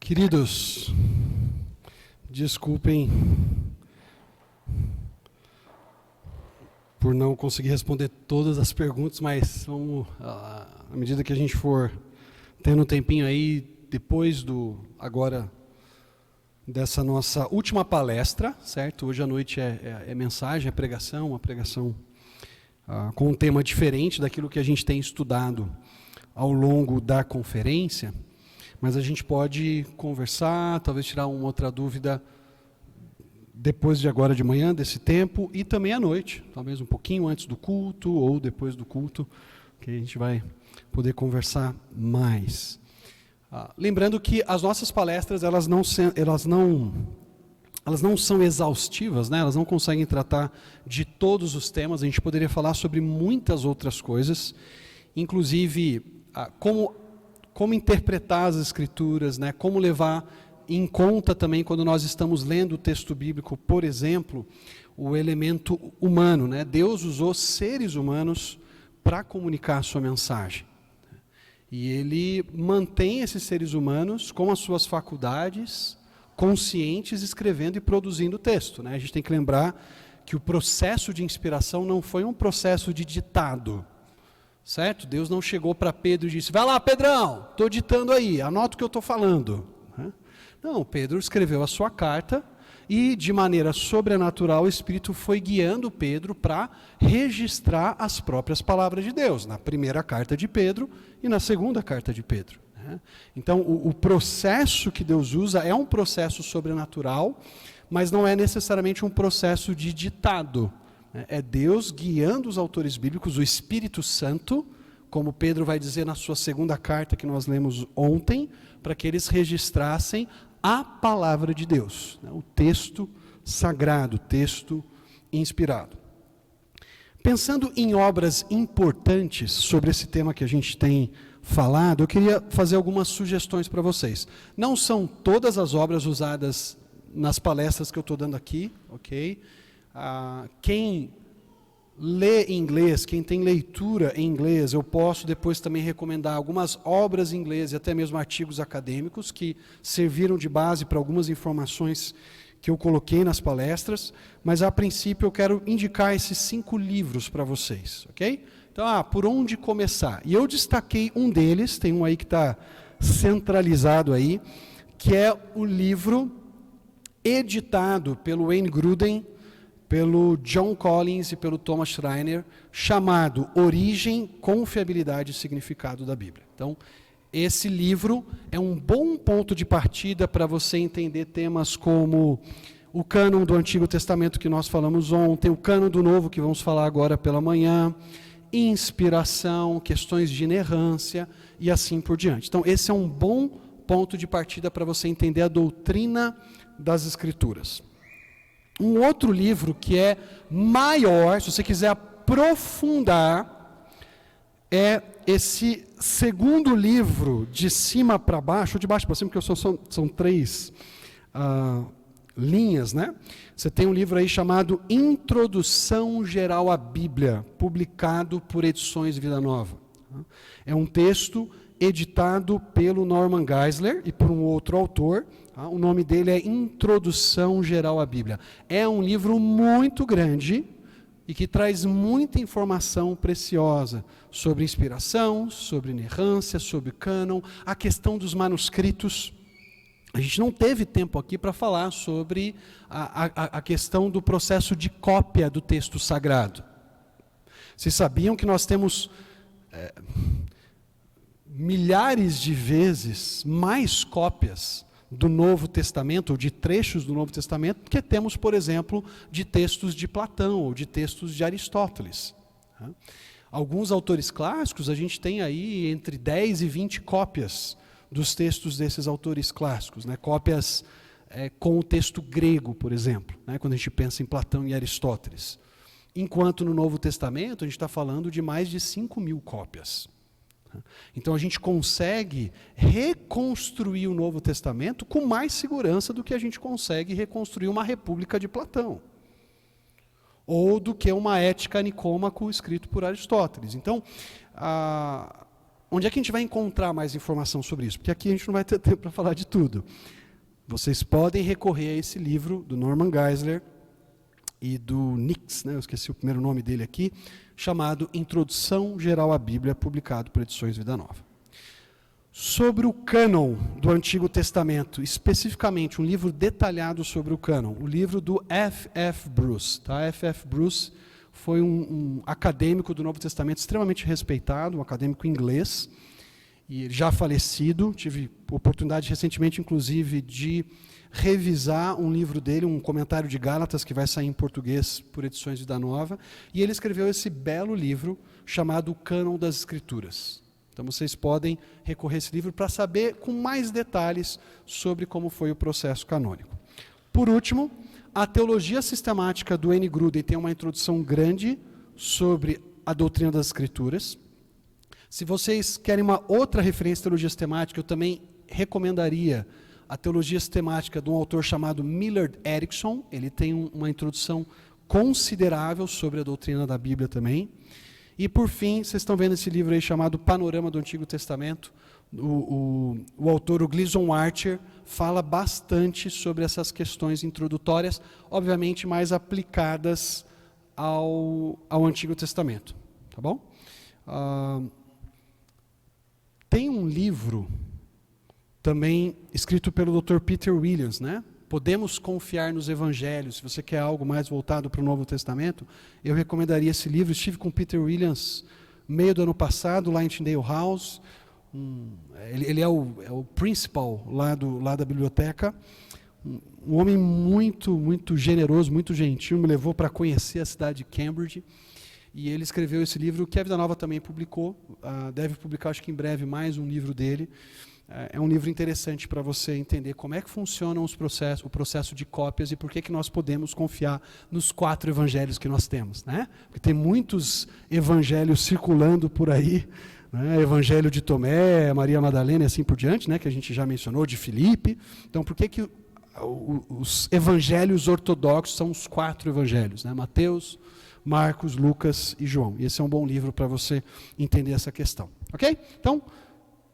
Queridos, desculpem por não conseguir responder todas as perguntas, mas vamos, à medida que a gente for tendo um tempinho aí, depois dessa nossa última palestra, certo? Hoje à noite é mensagem, é pregação, uma pregação com um tema diferente daquilo que a gente tem estudado ao longo da conferência, mas a gente pode conversar, talvez tirar uma outra dúvida depois de agora de manhã, desse tempo, e também à noite, talvez um pouquinho antes do culto ou depois do culto, que a gente vai poder conversar mais. Lembrando que as nossas palestras, elas não são exaustivas, né? Elas não conseguem tratar de todos os temas, a gente poderia falar sobre muitas outras coisas, inclusive como interpretar as Escrituras, né? Como levar em conta também quando nós estamos lendo o texto bíblico, por exemplo, o elemento humano, né? Deus usou seres humanos para comunicar a sua mensagem. E Ele mantém esses seres humanos com as suas faculdades, conscientes, escrevendo e produzindo texto, né? A gente tem que lembrar que o processo de inspiração não foi um processo de ditado, certo? Deus não chegou para Pedro e disse, vai lá Pedrão, estou ditando aí, anota o que eu estou falando. Não, Pedro escreveu a sua carta e de maneira sobrenatural o Espírito foi guiando Pedro para registrar as próprias palavras de Deus, na primeira carta de Pedro e na segunda carta de Pedro. Então o processo que Deus usa é um processo sobrenatural, mas não é necessariamente um processo de ditado. É Deus guiando os autores bíblicos, o Espírito Santo, como Pedro vai dizer na sua segunda carta que nós lemos ontem, para que eles registrassem a palavra de Deus, o texto sagrado, o texto inspirado. Pensando em obras importantes sobre esse tema que a gente tem falado, eu queria fazer algumas sugestões para vocês. Não são todas as obras usadas nas palestras que eu estou dando aqui, ok? Quem lê em inglês, quem tem leitura em inglês, eu posso depois também recomendar algumas obras em inglês e até mesmo artigos acadêmicos que serviram de base para algumas informações que eu coloquei nas palestras, mas a princípio eu quero indicar esses 5 livros para vocês, ok? Então, por onde começar? E eu destaquei um deles, tem um aí que está centralizado aí, que é o livro editado pelo Wayne Grudem, pelo John Collins e pelo Thomas Schreiner, chamado Origem, Confiabilidade e Significado da Bíblia. Então, esse livro é um bom ponto de partida para você entender temas como o cânon do Antigo Testamento que nós falamos ontem, o cânon do Novo que vamos falar agora pela manhã, inspiração, questões de inerrância e assim por diante. Então, esse é um bom ponto de partida para você entender a doutrina das Escrituras. Um outro livro que é maior, se você quiser aprofundar, é esse segundo livro, de cima para baixo, ou de baixo para cima, porque são 3 linhas, né? Você tem um livro aí chamado Introdução Geral à Bíblia, publicado por Edições Vida Nova. É um texto editado pelo Norman Geisler e por um outro autor. O nome dele é Introdução Geral à Bíblia. É um livro muito grande e que traz muita informação preciosa sobre inspiração, sobre inerrância, sobre cânon, a questão dos manuscritos. A gente não teve tempo aqui para falar sobre a questão do processo de cópia do texto sagrado. Vocês sabiam que nós temos milhares de vezes mais cópias do Novo Testamento, ou de trechos do Novo Testamento, que temos, por exemplo, de textos de Platão, ou de textos de Aristóteles. Alguns autores clássicos, a gente tem aí entre 10 e 20 cópias dos textos desses autores clássicos, né? Cópias com o texto grego, por exemplo, né? Quando a gente pensa em Platão e Aristóteles. Enquanto no Novo Testamento, a gente está falando de mais de 5.000 cópias. Então a gente consegue reconstruir o Novo Testamento com mais segurança do que a gente consegue reconstruir uma República de Platão, ou do que uma Ética Nicômaco escrito por Aristóteles. Então, onde é que a gente vai encontrar mais informação sobre isso? Porque aqui a gente não vai ter tempo para falar de tudo. Vocês podem recorrer a esse livro do Norman Geisler e do Nix, né, eu esqueci o primeiro nome dele aqui, chamado Introdução Geral à Bíblia, publicado por Edições Vida Nova. Sobre o cânon do Antigo Testamento, especificamente um livro detalhado sobre o cânon, o livro do F.F. Bruce. Tá? F.F. Bruce foi um acadêmico do Novo Testamento extremamente respeitado, um acadêmico inglês, e já falecido. Tive oportunidade recentemente, inclusive, de revisar um livro dele, um comentário de Gálatas, que vai sair em português por Edições Vida Nova, e ele escreveu esse belo livro chamado O Cânon das Escrituras. Então vocês podem recorrer a esse livro para saber com mais detalhes sobre como foi o processo canônico. Por último, a Teologia Sistemática do N. Gruden tem uma introdução grande sobre a doutrina das Escrituras. Se vocês querem uma outra referência à teologia sistemática, eu também recomendaria a Teologia Sistemática de um autor chamado Millard Erickson. Ele tem uma introdução considerável sobre a doutrina da Bíblia também. E, por fim, vocês estão vendo esse livro aí chamado Panorama do Antigo Testamento. O autor, o Gleason Archer, fala bastante sobre essas questões introdutórias, obviamente mais aplicadas ao Antigo Testamento. Tá bom? Tem um livro também escrito pelo Dr. Peter Williams, né? Podemos confiar nos Evangelhos. Se você quer algo mais voltado para o Novo Testamento, eu recomendaria esse livro. Estive com Peter Williams meio do ano passado, lá em Tyndale House. Ele é o principal lá da biblioteca. Um homem muito, muito generoso, muito gentil, me levou para conhecer a cidade de Cambridge. E ele escreveu esse livro, que a Vida Nova também publicou. Deve publicar, acho que em breve, mais um livro dele. É um livro interessante para você entender como é que funciona o processo de cópias e por que nós podemos confiar nos 4 evangelhos que nós temos. Né? Porque tem muitos evangelhos circulando por aí, né? Evangelho de Tomé, Maria Madalena e assim por diante, né? Que a gente já mencionou, de Filipe. Então, por que os evangelhos ortodoxos são os 4 evangelhos? Né? Mateus, Marcos, Lucas e João. E esse é um bom livro para você entender essa questão. Ok? Então,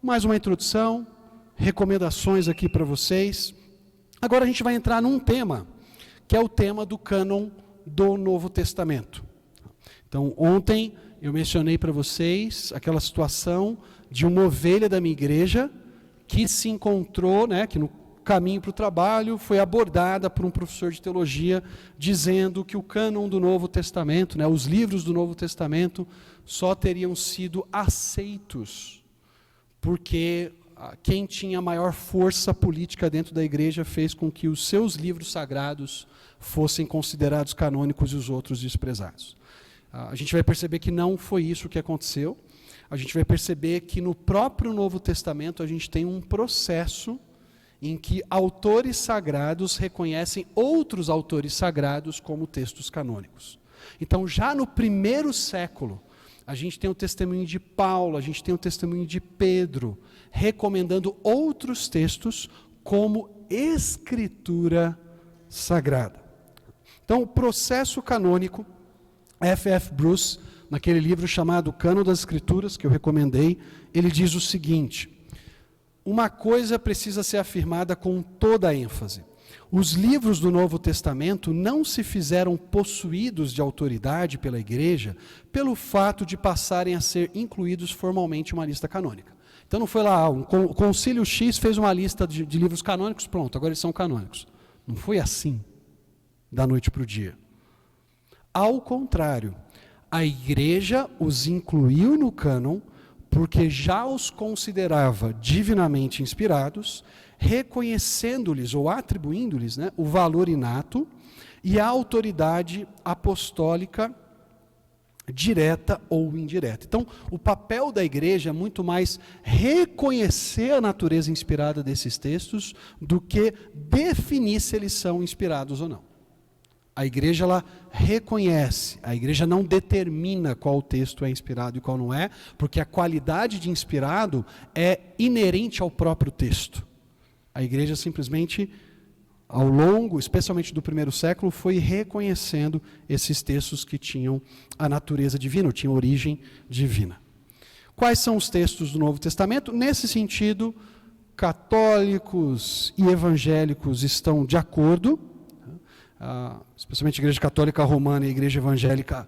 mais uma introdução, recomendações aqui para vocês. Agora a gente vai entrar num tema, que é o tema do cânon do Novo Testamento. Então, ontem eu mencionei para vocês aquela situação de uma ovelha da minha igreja que se encontrou, né, que no caminho para o trabalho foi abordada por um professor de teologia, dizendo que o cânon do Novo Testamento, né, os livros do Novo Testamento, só teriam sido aceitos porque quem tinha maior força política dentro da igreja fez com que os seus livros sagrados fossem considerados canônicos e os outros desprezados. A gente vai perceber que não foi isso que aconteceu. A gente vai perceber que no próprio Novo Testamento a gente tem um processo em que autores sagrados reconhecem outros autores sagrados como textos canônicos. Então, já no primeiro século, a gente tem o testemunho de Paulo, a gente tem o testemunho de Pedro, recomendando outros textos como escritura sagrada. Então, o processo canônico, F.F. Bruce, naquele livro chamado Cânon das Escrituras, que eu recomendei, ele diz o seguinte: uma coisa precisa ser afirmada com toda a ênfase. Os livros do Novo Testamento não se fizeram possuídos de autoridade pela igreja pelo fato de passarem a ser incluídos formalmente em uma lista canônica. Então não foi lá, o Concílio X fez uma lista de livros canônicos, pronto, agora eles são canônicos. Não foi assim, da noite para o dia. Ao contrário, a igreja os incluiu no cânon porque já os considerava divinamente inspirados, reconhecendo-lhes ou atribuindo-lhes, né, o valor inato e a autoridade apostólica direta ou indireta. Então, o papel da igreja é muito mais reconhecer a natureza inspirada desses textos do que definir se eles são inspirados ou não. A igreja, ela reconhece, a igreja não determina qual texto é inspirado e qual não é, porque a qualidade de inspirado é inerente ao próprio texto. A igreja simplesmente, ao longo, especialmente do primeiro século, foi reconhecendo esses textos que tinham a natureza divina, ou tinham origem divina. Quais são os textos do Novo Testamento? Nesse sentido, católicos e evangélicos estão de acordo, especialmente a Igreja Católica Romana e a Igreja Evangélica,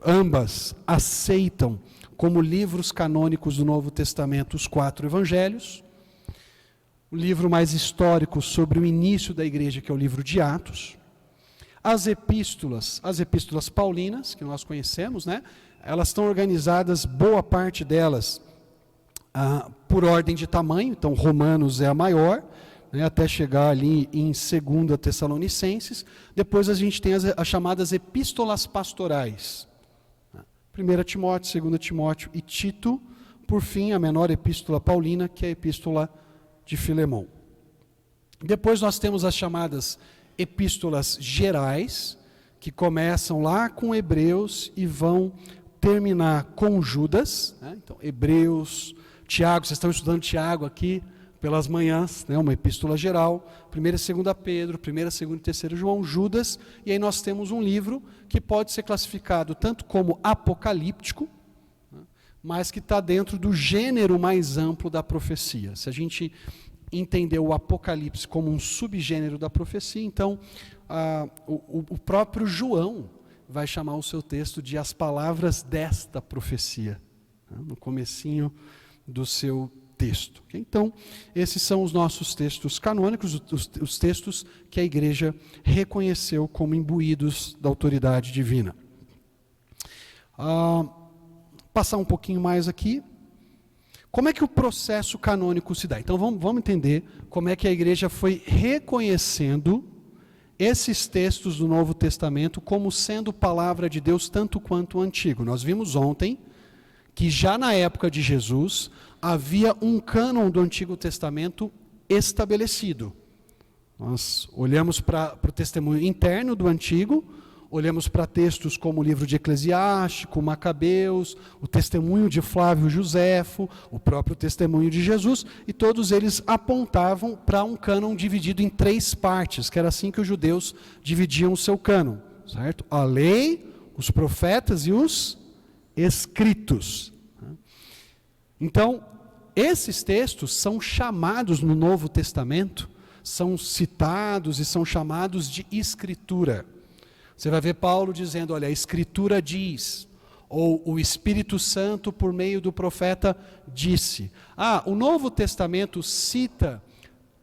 ambas aceitam como livros canônicos do Novo Testamento os 4 evangelhos. O livro mais histórico sobre o início da igreja, que é o livro de Atos. As epístolas paulinas, que nós conhecemos, né? Elas estão organizadas, boa parte delas, por ordem de tamanho. Então, Romanos é a maior, né, até chegar ali em 2 Tessalonicenses. Depois a gente tem as chamadas epístolas pastorais. 1 Timóteo, 2 Timóteo e Tito. Por fim, a menor epístola paulina, que é a epístola de Filemão. Depois nós temos as chamadas epístolas gerais, que começam lá com Hebreus e vão terminar com Judas, né? Então, Hebreus, Tiago, vocês estão estudando Tiago aqui pelas manhãs, né? Uma epístola geral, 1 e 2 Pedro, 1, 2 e 3 João, Judas, e aí nós temos um livro que pode ser classificado tanto como apocalíptico, né? Mas que está dentro do gênero mais amplo da profecia. Se a gente entender o Apocalipse como um subgênero da profecia, então o próprio João vai chamar o seu texto de as palavras desta profecia, né, no comecinho do seu texto. Okay? Então, esses são os nossos textos canônicos, os textos que a igreja reconheceu como imbuídos da autoridade divina. Passar um pouquinho mais aqui. Como é que o processo canônico se dá? Então vamos entender como é que a igreja foi reconhecendo esses textos do Novo Testamento como sendo palavra de Deus tanto quanto o Antigo. Nós vimos ontem que já na época de Jesus havia um cânon do Antigo Testamento estabelecido. Nós olhamos para o testemunho interno do Antigo, olhamos para textos como o livro de Eclesiástico, Macabeus, o testemunho de Flávio Josefo, o próprio testemunho de Jesus, e todos eles apontavam para um cânon dividido em 3 partes, que era assim que os judeus dividiam o seu cânon, certo? A lei, os profetas e os escritos. Então, esses textos são chamados no Novo Testamento, são citados e são chamados de escritura. Você vai ver Paulo dizendo, olha, a Escritura diz, ou o Espírito Santo por meio do profeta disse. O Novo Testamento cita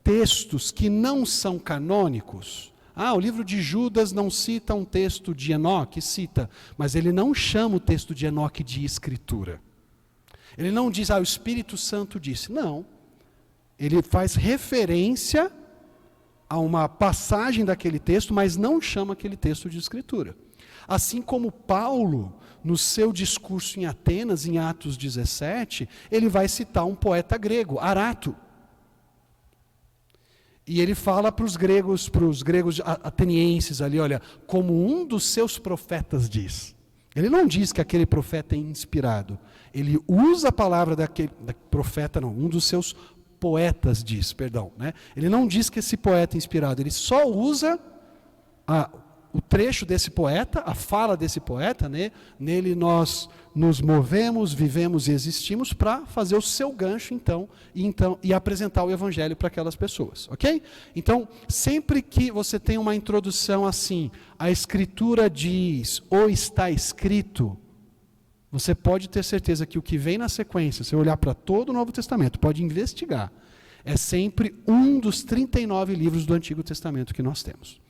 textos que não são canônicos. O livro de Judas não cita um texto de Enoque, cita, mas ele não chama o texto de Enoque de Escritura. Ele não diz, o Espírito Santo disse. Não, ele faz referência a uma passagem daquele texto, mas não chama aquele texto de Escritura. Assim como Paulo, no seu discurso em Atenas, em Atos 17, ele vai citar um poeta grego, Arato. E ele fala para os gregos atenienses ali, olha, como um dos seus profetas diz. Ele não diz que aquele profeta é inspirado. Ele usa a palavra um dos seus poetas diz, né? Ele não diz que esse poeta é inspirado, ele só usa o trecho desse poeta, a fala desse poeta, né? Nele nós nos movemos, vivemos e existimos para fazer o seu gancho, e apresentar o evangelho para aquelas pessoas, ok? Então, sempre que você tem uma introdução assim, a Escritura diz, ou está escrito, você pode ter certeza que o que vem na sequência, se você olhar para todo o Novo Testamento, pode investigar, é sempre um dos 39 livros do Antigo Testamento que nós temos.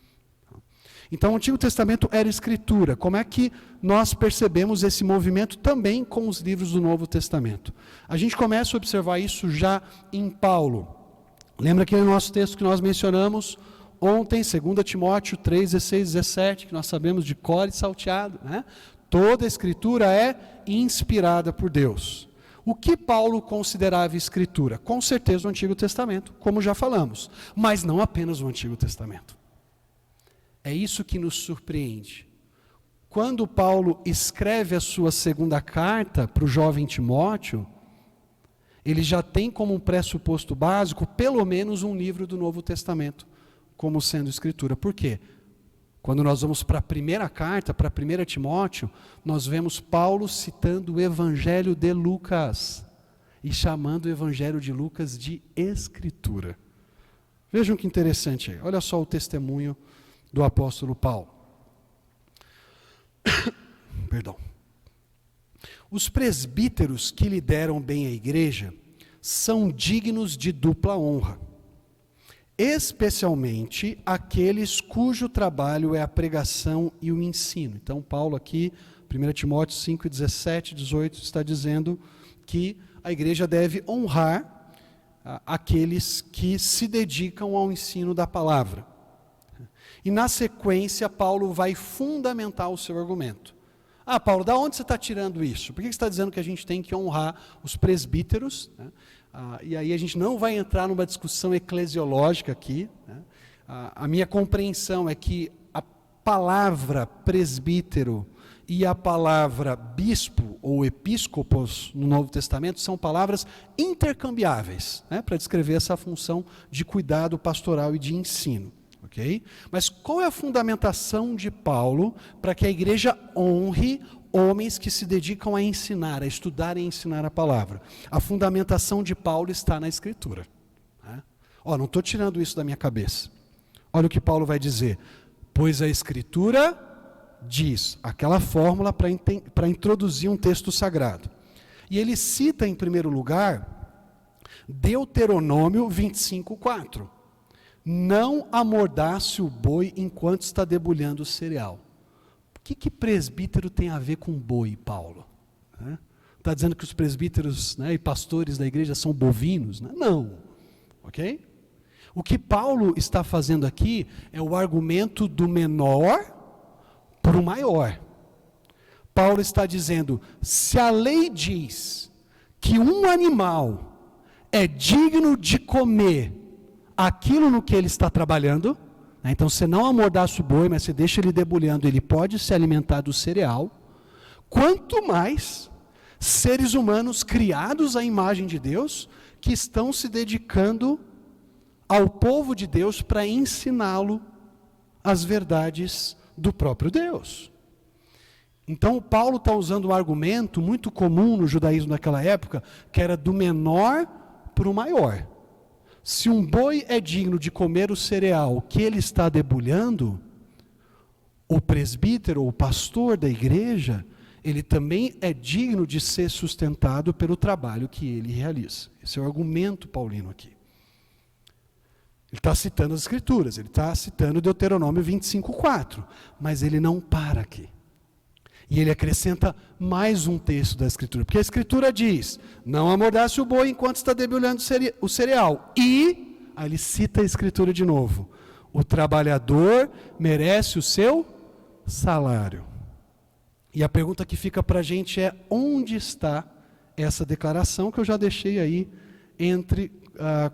Então, o Antigo Testamento era escritura. Como é que nós percebemos esse movimento também com os livros do Novo Testamento? A gente começa a observar isso já em Paulo. Lembra aquele nosso texto que nós mencionamos ontem, 2 Timóteo 3, 16, 17, que nós sabemos de cor e salteado, né? Toda a Escritura é inspirada por Deus. O que Paulo considerava Escritura? Com certeza o Antigo Testamento, como já falamos, mas não apenas o Antigo Testamento. É isso que nos surpreende. Quando Paulo escreve a sua segunda carta para o jovem Timóteo, ele já tem como um pressuposto básico, pelo menos um livro do Novo Testamento, como sendo Escritura. Por quê? Quando nós vamos para a primeira carta, para 1 Timóteo, nós vemos Paulo citando o Evangelho de Lucas e chamando o Evangelho de Lucas de Escritura. Vejam que interessante aí. Olha só o testemunho do apóstolo Paulo. Perdão. Os presbíteros que lideram bem a igreja são dignos de dupla honra, especialmente aqueles cujo trabalho é a pregação e o ensino. Então, Paulo aqui, 1 Timóteo 5, 17, 18, está dizendo que a igreja deve honrar aqueles que se dedicam ao ensino da palavra. E na sequência, Paulo vai fundamentar o seu argumento. Paulo, da onde você está tirando isso? Por que você está dizendo que a gente tem que honrar os presbíteros? E aí a gente não vai entrar numa discussão eclesiológica aqui. A minha compreensão é que a palavra presbítero e a palavra bispo ou episcopos no Novo Testamento são palavras intercambiáveis, para descrever essa função de cuidado pastoral e de ensino. Okay? Mas qual é a fundamentação de Paulo para que a igreja honre homens que se dedicam a ensinar, a estudar e ensinar a palavra? A fundamentação de Paulo está na Escritura. Não estou tirando isso da minha cabeça. Olha o que Paulo vai dizer. Pois a Escritura diz, aquela fórmula para introduzir um texto sagrado. E ele cita em primeiro lugar Deuteronômio 25:4. Não amordace o boi enquanto está debulhando o cereal. O que presbítero tem a ver com boi, Paulo? Está dizendo que os presbíteros e pastores da igreja são bovinos? Não. Ok? O que Paulo está fazendo aqui é o argumento do menor para o maior. Paulo está dizendo, se a lei diz que um animal é digno de comer aquilo no que ele está trabalhando, então você não amordaça o boi, mas você deixa ele debulhando, ele pode se alimentar do cereal, quanto mais seres humanos criados à imagem de Deus, que estão se dedicando ao povo de Deus para ensiná-lo as verdades do próprio Deus. Então Paulo está usando um argumento muito comum no judaísmo daquela época, que era do menor para o maior. Se um boi é digno de comer o cereal que ele está debulhando, o presbítero, o pastor da igreja, ele também é digno de ser sustentado pelo trabalho que ele realiza. Esse é o argumento paulino aqui. Ele está citando as Escrituras, ele está citando Deuteronômio 25:4, mas ele não para aqui. E ele acrescenta mais um texto da Escritura, porque a Escritura diz, não amordace o boi enquanto está debulhando o cereal. E, aí ele cita a Escritura de novo, o trabalhador merece o seu salário. E a pergunta que fica para a gente é, onde está essa declaração que eu já deixei aí entre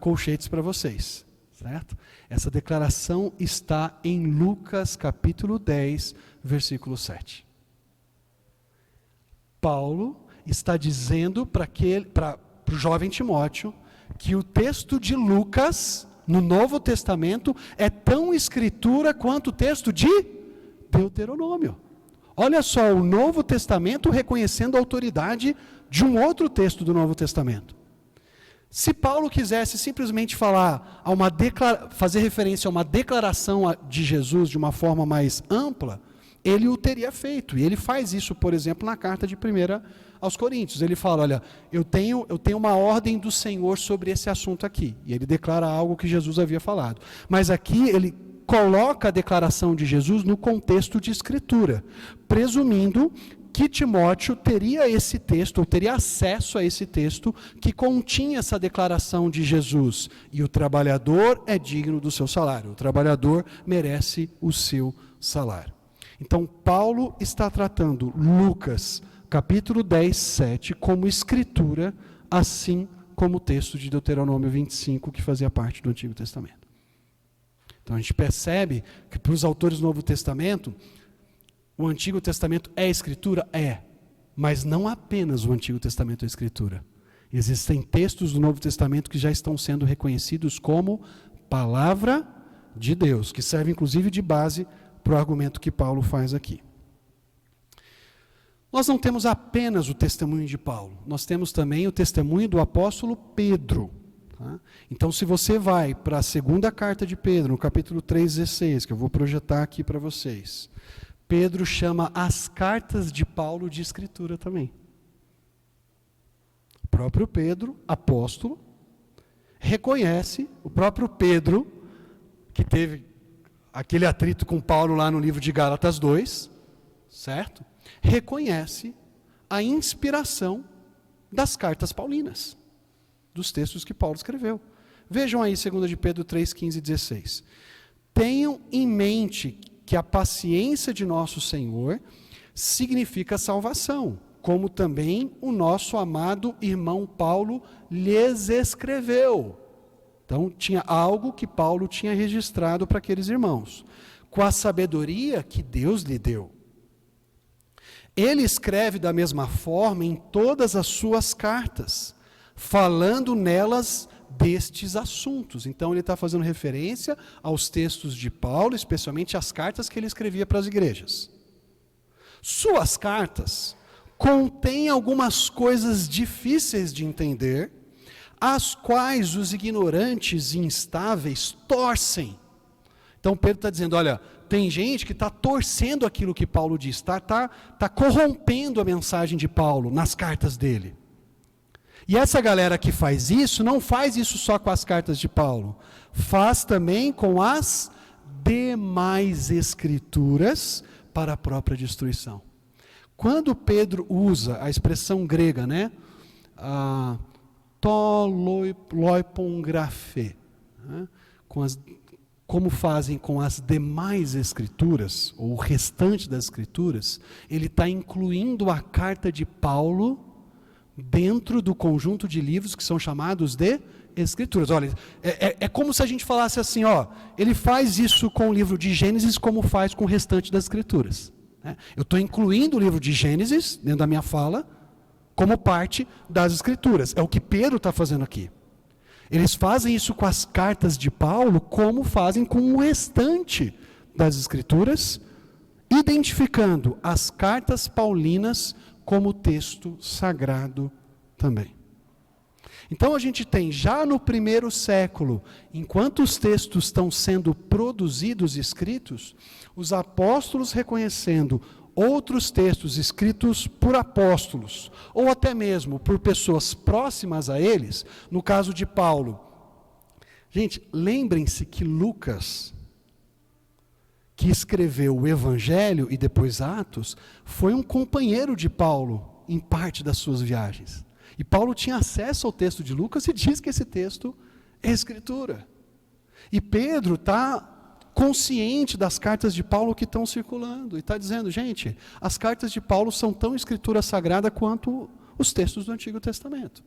colchetes para vocês, certo? Essa declaração está em Lucas capítulo 10, versículo 7. Paulo está dizendo para o jovem Timóteo que o texto de Lucas, no Novo Testamento, é tão escritura quanto o texto de Deuteronômio. Olha só, o Novo Testamento reconhecendo a autoridade de um outro texto do Novo Testamento. Se Paulo quisesse simplesmente fazer referência a uma declaração de Jesus de uma forma mais ampla, ele o teria feito, e ele faz isso, por exemplo, na carta de 1 aos Coríntios. Ele fala, olha, eu tenho uma ordem do Senhor sobre esse assunto aqui, e ele declara algo que Jesus havia falado. Mas aqui ele coloca a declaração de Jesus no contexto de Escritura, presumindo que Timóteo teria esse texto, ou teria acesso a esse texto, que continha essa declaração de Jesus, e o trabalhador é digno do seu salário, o trabalhador merece o seu salário. Então, Paulo está tratando Lucas, capítulo 10, 7, como escritura, assim como o texto de Deuteronômio 25, que fazia parte do Antigo Testamento. Então, a gente percebe que para os autores do Novo Testamento, o Antigo Testamento é escritura? É, mas não apenas o Antigo Testamento é escritura. Existem textos do Novo Testamento que já estão sendo reconhecidos como palavra de Deus, que serve inclusive de base para o argumento que Paulo faz aqui. Nós não temos apenas o testemunho de Paulo, nós temos também o testemunho do apóstolo Pedro. Tá? Então, se você vai para a segunda carta de Pedro, no capítulo 3,16, que eu vou projetar aqui para vocês, Pedro chama as cartas de Paulo de escritura também. O próprio Pedro, apóstolo, reconhece, o próprio Pedro, que teve aquele atrito com Paulo lá no livro de Gálatas 2, certo? Reconhece a inspiração das cartas paulinas, dos textos que Paulo escreveu. Vejam aí 2 de Pedro 3, 15 e 16. Tenham em mente que a paciência de nosso Senhor significa salvação, como também o nosso amado irmão Paulo lhes escreveu. Então, tinha algo que Paulo tinha registrado para aqueles irmãos, com a sabedoria que Deus lhe deu. Ele escreve da mesma forma em todas as suas cartas, falando nelas destes assuntos. Então, ele está fazendo referência aos textos de Paulo, especialmente as cartas que ele escrevia para as igrejas. Suas cartas contêm algumas coisas difíceis de entender, as quais os ignorantes e instáveis torcem. Então, Pedro está dizendo, olha, tem gente que está torcendo aquilo que Paulo diz, está corrompendo a mensagem de Paulo nas cartas dele. E essa galera que faz isso, não faz isso só com as cartas de Paulo, faz também com as demais escrituras para a própria destruição. Quando Pedro usa a expressão grega, né, toloipongrafê, né, como fazem com as demais escrituras, ou o restante das escrituras, ele está incluindo a carta de Paulo dentro do conjunto de livros que são chamados de escrituras. Olha, é como se a gente falasse assim, ó, ele faz isso com o livro de Gênesis como faz com o restante das escrituras. Né? Eu estou incluindo o livro de Gênesis, dentro da minha fala, como parte das escrituras. É o que Pedro está fazendo aqui. Eles fazem isso com as cartas de Paulo, como fazem com o restante das escrituras, identificando as cartas paulinas como texto sagrado também. Então a gente tem, já no primeiro século, enquanto os textos estão sendo produzidos e escritos, os apóstolos reconhecendo outros textos escritos por apóstolos, ou até mesmo por pessoas próximas a eles, no caso de Paulo. Gente, lembrem-se que Lucas, que escreveu o Evangelho e depois Atos, foi um companheiro de Paulo em parte das suas viagens. E Paulo tinha acesso ao texto de Lucas e diz que esse texto é escritura. E Pedro está consciente das cartas de Paulo que estão circulando. E está dizendo, gente, as cartas de Paulo são tão escritura sagrada quanto os textos do Antigo Testamento.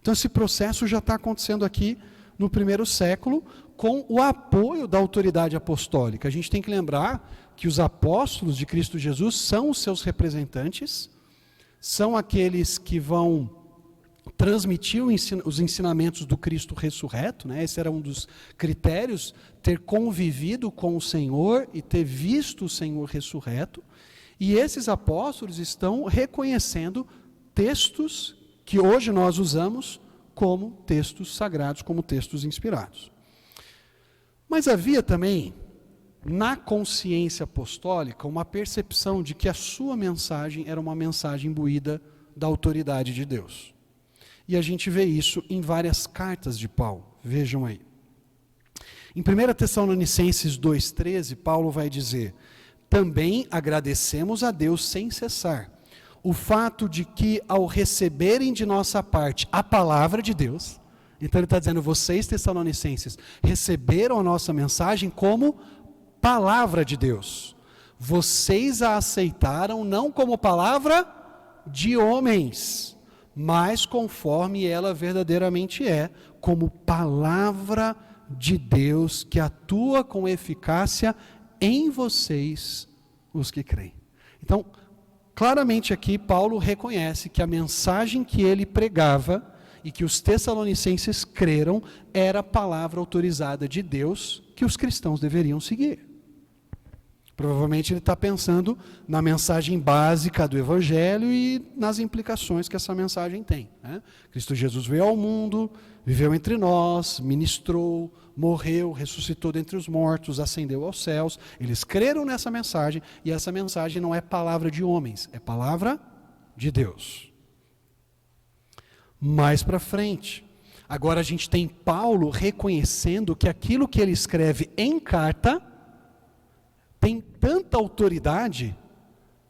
Então esse processo já está acontecendo aqui no primeiro século, com o apoio da autoridade apostólica. A gente tem que lembrar que os apóstolos de Cristo Jesus são os seus representantes, são aqueles que vão transmitir os ensinamentos do Cristo ressurreto, né? Esse era um dos critérios, ter convivido com o Senhor e ter visto o Senhor ressurreto. E esses apóstolos estão reconhecendo textos que hoje nós usamos como textos sagrados, como textos inspirados. Mas havia também, na consciência apostólica, uma percepção de que a sua mensagem era uma mensagem imbuída da autoridade de Deus. E a gente vê isso em várias cartas de Paulo. Vejam aí. Em 1 Tessalonicenses 2,13, Paulo vai dizer, também agradecemos a Deus sem cessar o fato de que, ao receberem de nossa parte a palavra de Deus, então ele está dizendo, vocês tessalonicenses, receberam a nossa mensagem como palavra de Deus. Vocês a aceitaram não como palavra de homens, mas conforme ela verdadeiramente é, como palavra de Deus que atua com eficácia em vocês, os que creem. Então, claramente aqui Paulo reconhece que a mensagem que ele pregava e que os tessalonicenses creram era a palavra autorizada de Deus que os cristãos deveriam seguir. Provavelmente ele está pensando na mensagem básica do Evangelho e nas implicações que essa mensagem tem, né? Cristo Jesus veio ao mundo, viveu entre nós, ministrou, morreu, ressuscitou dentre os mortos, ascendeu aos céus. Eles creram nessa mensagem, e essa mensagem não é palavra de homens, é palavra de Deus. Mais para frente, agora a gente tem Paulo reconhecendo que aquilo que ele escreve em carta tem tanta autoridade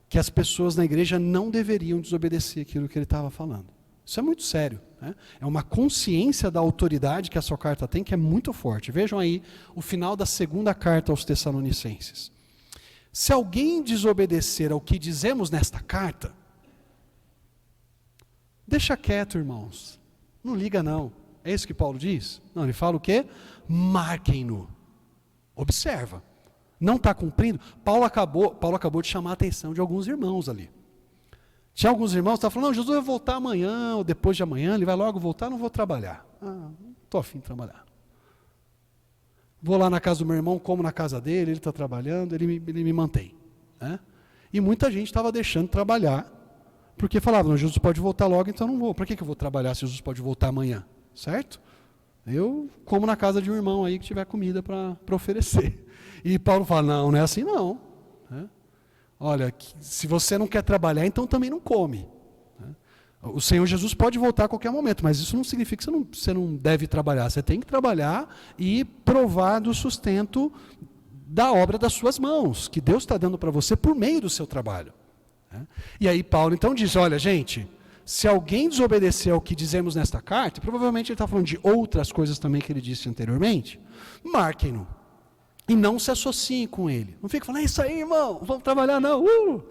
que as pessoas na igreja não deveriam desobedecer aquilo que ele estava falando. Isso é muito sério, né? É uma consciência da autoridade que a sua carta tem que é muito forte. Vejam aí o final da segunda carta aos Tessalonicenses. Se alguém desobedecer ao que dizemos nesta carta, deixa quieto, irmãos. Não liga não. É isso que Paulo diz? Não, ele fala o quê? Marquem-no. Observa. Não está cumprindo? Paulo acabou de chamar a atenção de alguns irmãos ali. Tinha alguns irmãos que estavam falando, não, Jesus vai voltar amanhã, ou depois de amanhã, ele vai logo voltar, não vou trabalhar. Não estou afim de trabalhar. Vou lá na casa do meu irmão, como na casa dele, ele está trabalhando, ele me mantém, né? E muita gente estava deixando de trabalhar, porque falava, não, Jesus pode voltar logo, então não vou. Para que eu vou trabalhar se Jesus pode voltar amanhã? Certo? Eu como na casa de um irmão aí que tiver comida para oferecer. E Paulo fala, não é assim não. Olha, se você não quer trabalhar, então também não come. O Senhor Jesus pode voltar a qualquer momento, mas isso não significa que você não deve trabalhar. Você tem que trabalhar e provar do sustento da obra das suas mãos, que Deus está dando para você por meio do seu trabalho. E aí Paulo então diz, olha gente, se alguém desobedecer ao que dizemos nesta carta, provavelmente ele está falando de outras coisas também que ele disse anteriormente, marquem-no. E não se associem com ele. Não fique falando, é isso aí, irmão, vamos trabalhar não.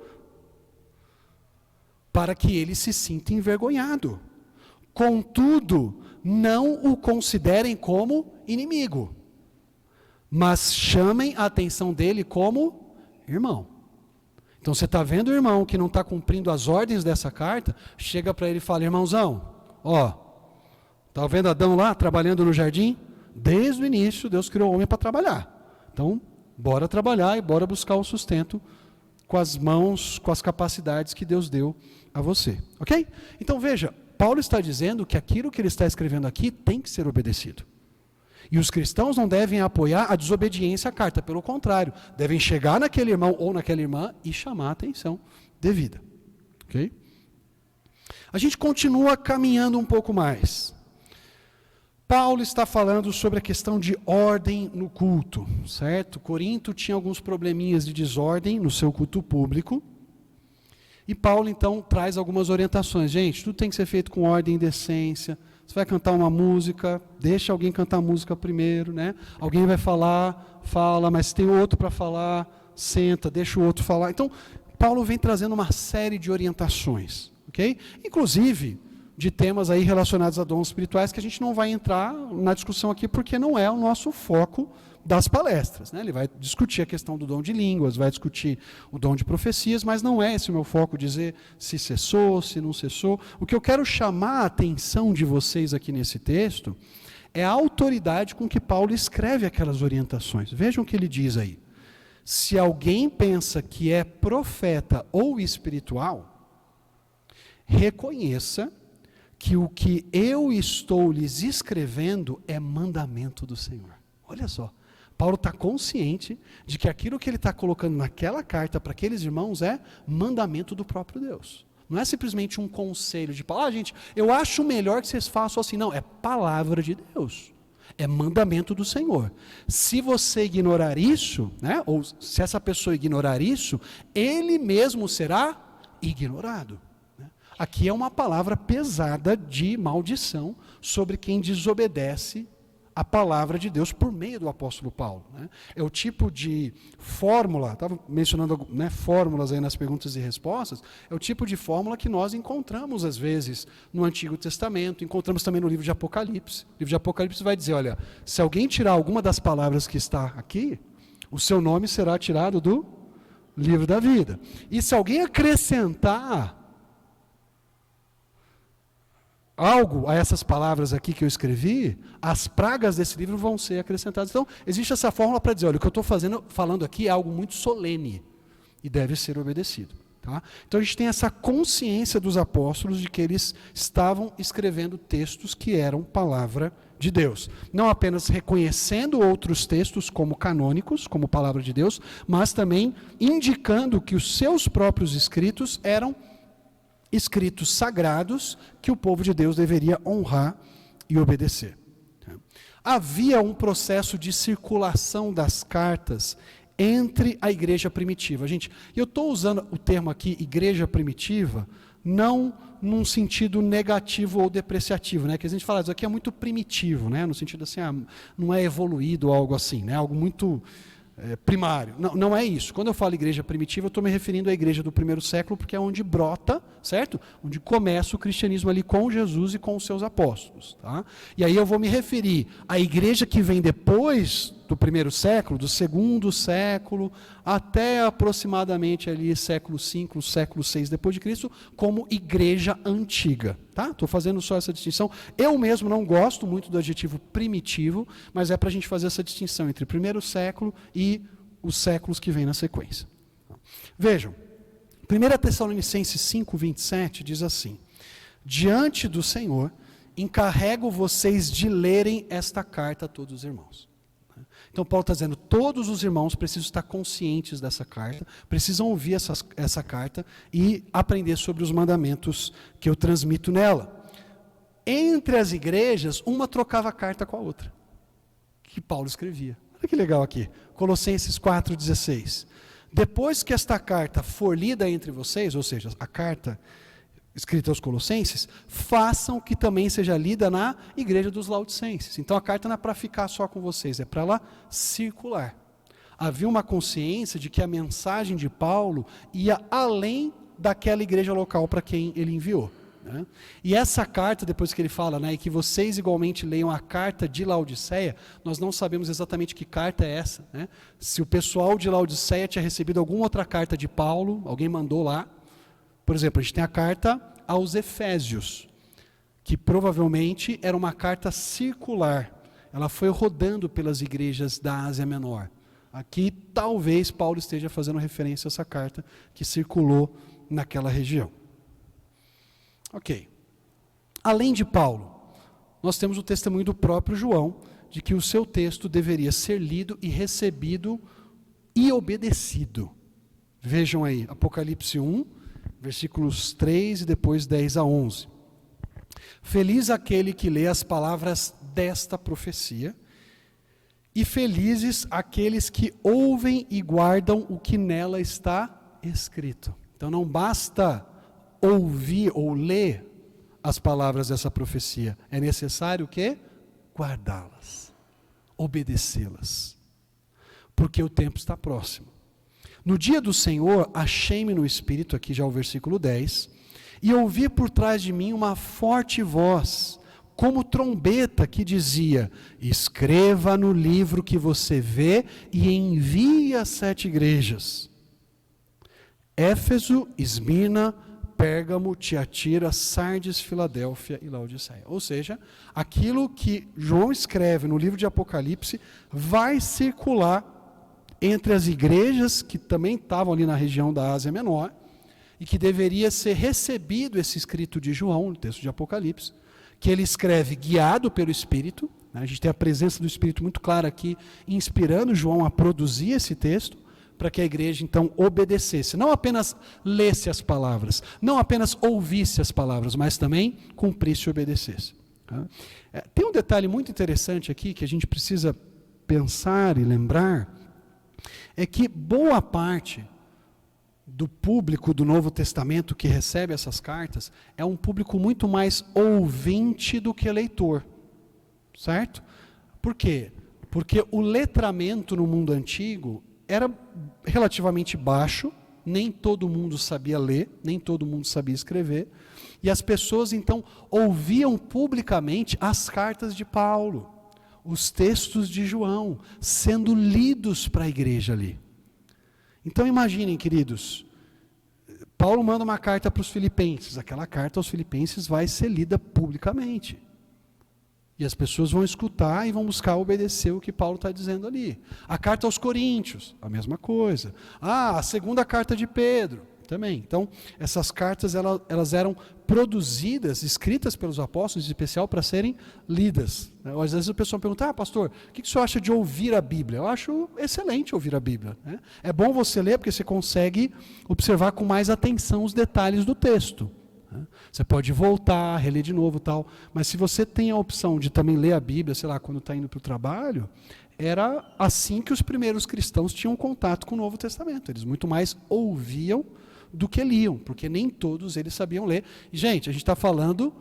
Para que ele se sinta envergonhado. Contudo, não o considerem como inimigo, mas chamem a atenção dele como irmão. Então você está vendo o irmão que não está cumprindo as ordens dessa carta, chega para ele e fala, irmãozão, está vendo Adão lá trabalhando no jardim? Desde o início Deus criou o homem para trabalhar. Então, bora trabalhar e bora buscar o sustento com as mãos, com as capacidades que Deus deu a você. Ok? Então veja, Paulo está dizendo que aquilo que ele está escrevendo aqui tem que ser obedecido. E os cristãos não devem apoiar a desobediência à carta, pelo contrário, devem chegar naquele irmão ou naquela irmã e chamar a atenção devida. Ok? A gente continua caminhando um pouco mais. Paulo está falando sobre a questão de ordem no culto, certo? Corinto tinha alguns probleminhas de desordem no seu culto público. E Paulo, então, traz algumas orientações. Gente, tudo tem que ser feito com ordem e decência. Você vai cantar uma música, deixa alguém cantar a música primeiro, né? Alguém vai falar, fala, mas tem outro para falar, senta, deixa o outro falar. Então, Paulo vem trazendo uma série de orientações, ok? Inclusive de temas aí relacionados a dons espirituais que a gente não vai entrar na discussão aqui porque não é o nosso foco das palestras, né? Ele vai discutir a questão do dom de línguas, vai discutir o dom de profecias, mas não é esse o meu foco dizer se cessou, se não cessou. O que eu quero chamar a atenção de vocês aqui nesse texto é a autoridade com que Paulo escreve aquelas orientações. Vejam o que ele diz aí. Se alguém pensa que é profeta ou espiritual, reconheça que o que eu estou lhes escrevendo é mandamento do Senhor. Olha só, Paulo está consciente de que aquilo que ele está colocando naquela carta para aqueles irmãos é mandamento do próprio Deus. Não é simplesmente um conselho de Paulo, gente, eu acho melhor que vocês façam assim. Não, é palavra de Deus. É mandamento do Senhor. Se você ignorar isso, né, ou se essa pessoa ignorar isso, ele mesmo será ignorado. Aqui é uma palavra pesada de maldição sobre quem desobedece a palavra de Deus por meio do apóstolo Paulo, né? É o tipo de fórmula, estava mencionando, né, fórmulas aí nas perguntas e respostas, é o tipo de fórmula que nós encontramos às vezes no Antigo Testamento, encontramos também no livro de Apocalipse. O livro de Apocalipse vai dizer, olha, se alguém tirar alguma das palavras que está aqui, o seu nome será tirado do livro da vida. E se alguém acrescentar algo a essas palavras aqui que eu escrevi, as pragas desse livro vão ser acrescentadas. Então, existe essa fórmula para dizer, olha, o que eu estou falando aqui é algo muito solene e deve ser obedecido. Tá? Então, a gente tem essa consciência dos apóstolos de que eles estavam escrevendo textos que eram palavra de Deus. Não apenas reconhecendo outros textos como canônicos, como palavra de Deus, mas também indicando que os seus próprios escritos eram escritos sagrados que o povo de Deus deveria honrar e obedecer. Havia um processo de circulação das cartas entre a igreja primitiva. Gente, eu estou usando o termo aqui, igreja primitiva, não num sentido negativo ou depreciativo, né? Que a gente fala, isso aqui é muito primitivo, né? No sentido assim, não é evoluído ou algo assim, né? Algo muito primário. Não é isso. Quando eu falo igreja primitiva, eu estou me referindo à igreja do primeiro século, porque é onde brota, certo? Onde começa o cristianismo ali com Jesus e com os seus apóstolos. Tá? E aí eu vou me referir à igreja que vem depois do primeiro século, do segundo século, até aproximadamente ali século V, século VI depois de Cristo, como igreja antiga. Tá? Estou fazendo só essa distinção. Eu mesmo não gosto muito do adjetivo primitivo, mas é para a gente fazer essa distinção entre primeiro século e os séculos que vêm na sequência. Vejam, 1 Tessalonicenses 5:27 diz assim: diante do Senhor, encarrego vocês de lerem esta carta a todos os irmãos. Então Paulo está dizendo, todos os irmãos precisam estar conscientes dessa carta, precisam ouvir essa carta e aprender sobre os mandamentos que eu transmito nela. Entre as igrejas, uma trocava a carta com a outra, que Paulo escrevia. Olha que legal aqui, Colossenses 4:16. Depois que esta carta for lida entre vocês, ou seja, a carta escrita aos Colossenses, façam que também seja lida na igreja dos Laodicenses. Então a carta não é para ficar só com vocês, é para ela circular. Havia uma consciência de que a mensagem de Paulo ia além daquela igreja local para quem ele enviou. Né? E essa carta, depois que ele fala, né, e que vocês igualmente leiam a carta de Laodiceia, nós não sabemos exatamente que carta é essa. Né? Se o pessoal de Laodiceia tinha recebido alguma outra carta de Paulo, alguém mandou lá. Por exemplo, a gente tem a carta aos Efésios, que provavelmente era uma carta circular. Ela foi rodando pelas igrejas da Ásia Menor. Aqui, talvez, Paulo esteja fazendo referência a essa carta que circulou naquela região. Ok. Além de Paulo, nós temos o testemunho do próprio João, de que o seu texto deveria ser lido e recebido e obedecido. Vejam aí, Apocalipse 1, versículos 3 e depois 10 a 11. Feliz aquele que lê as palavras desta profecia, e felizes aqueles que ouvem e guardam o que nela está escrito. Então não basta ouvir ou ler as palavras dessa profecia, é necessário o quê? Guardá-las, obedecê-las, porque o tempo está próximo. No dia do Senhor, achei-me no Espírito, aqui já o versículo 10, e ouvi por trás de mim uma forte voz, como trombeta, que dizia: escreva no livro que você vê e envie às 7 igrejas. Éfeso, Esmirna, Pérgamo, Tiatira, Sardes, Filadélfia e Laodiceia. Ou seja, aquilo que João escreve no livro de Apocalipse vai circular entre as igrejas que também estavam ali na região da Ásia Menor, e que deveria ser recebido esse escrito de João, no texto de Apocalipse, que ele escreve guiado pelo Espírito. Né? A gente tem a presença do Espírito muito clara aqui, inspirando João a produzir esse texto, para que a igreja então obedecesse, não apenas lesse as palavras, não apenas ouvisse as palavras, mas também cumprisse e obedecesse. Tá? Tem um detalhe muito interessante aqui, que a gente precisa pensar e lembrar, é que boa parte do público do Novo Testamento que recebe essas cartas é um público muito mais ouvinte do que leitor, certo? Por quê? Porque o letramento no mundo antigo era relativamente baixo, nem todo mundo sabia ler, nem todo mundo sabia escrever, e as pessoas então ouviam publicamente as cartas de Paulo, os textos de João, sendo lidos para a igreja ali. Então imaginem, queridos, Paulo manda uma carta para os filipenses, aquela carta aos filipenses vai ser lida publicamente. E as pessoas vão escutar e vão buscar obedecer o que Paulo está dizendo ali. A carta aos Coríntios, a mesma coisa. A segunda carta de Pedro, também. Então, essas cartas elas eram produzidas, escritas pelos apóstolos, em especial para serem lidas. Às vezes o pessoal pergunta, pastor, o que o senhor acha de ouvir a Bíblia? Eu acho excelente ouvir a Bíblia. Né? É bom você ler porque você consegue observar com mais atenção os detalhes do texto. Você pode voltar, reler de novo, tal, mas se você tem a opção de também ler a Bíblia, sei lá, quando está indo para o trabalho, era assim que os primeiros cristãos tinham contato com o Novo Testamento. Eles muito mais ouviam do que liam, porque nem todos eles sabiam ler. E, gente, a gente está falando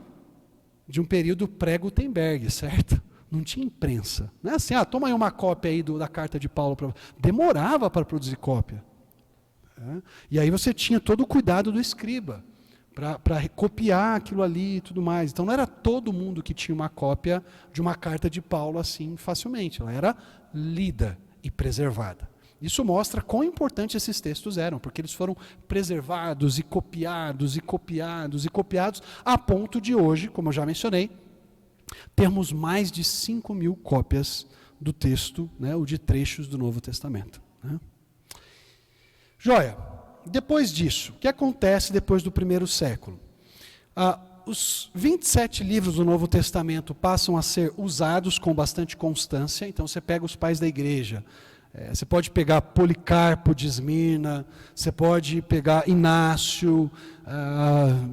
de um período pré-Gutenberg, certo? Não tinha imprensa. Não é assim, toma aí uma cópia aí da carta de Paulo. Demorava para produzir cópia. E aí você tinha todo o cuidado do escriba, para copiar aquilo ali e tudo mais. Então não era todo mundo que tinha uma cópia de uma carta de Paulo assim facilmente. Ela era lida e preservada. Isso mostra quão importantes esses textos eram, porque eles foram preservados e copiados e copiados e copiados, a ponto de hoje, como eu já mencionei, termos mais de 5.000 cópias do texto, né, ou de trechos do Novo Testamento. Né? Joia. Depois disso, o que acontece depois do primeiro século? Os 27 livros do Novo Testamento passam a ser usados com bastante constância. Então você pega os pais da igreja, você pode pegar Policarpo de Esmirna, você pode pegar Inácio,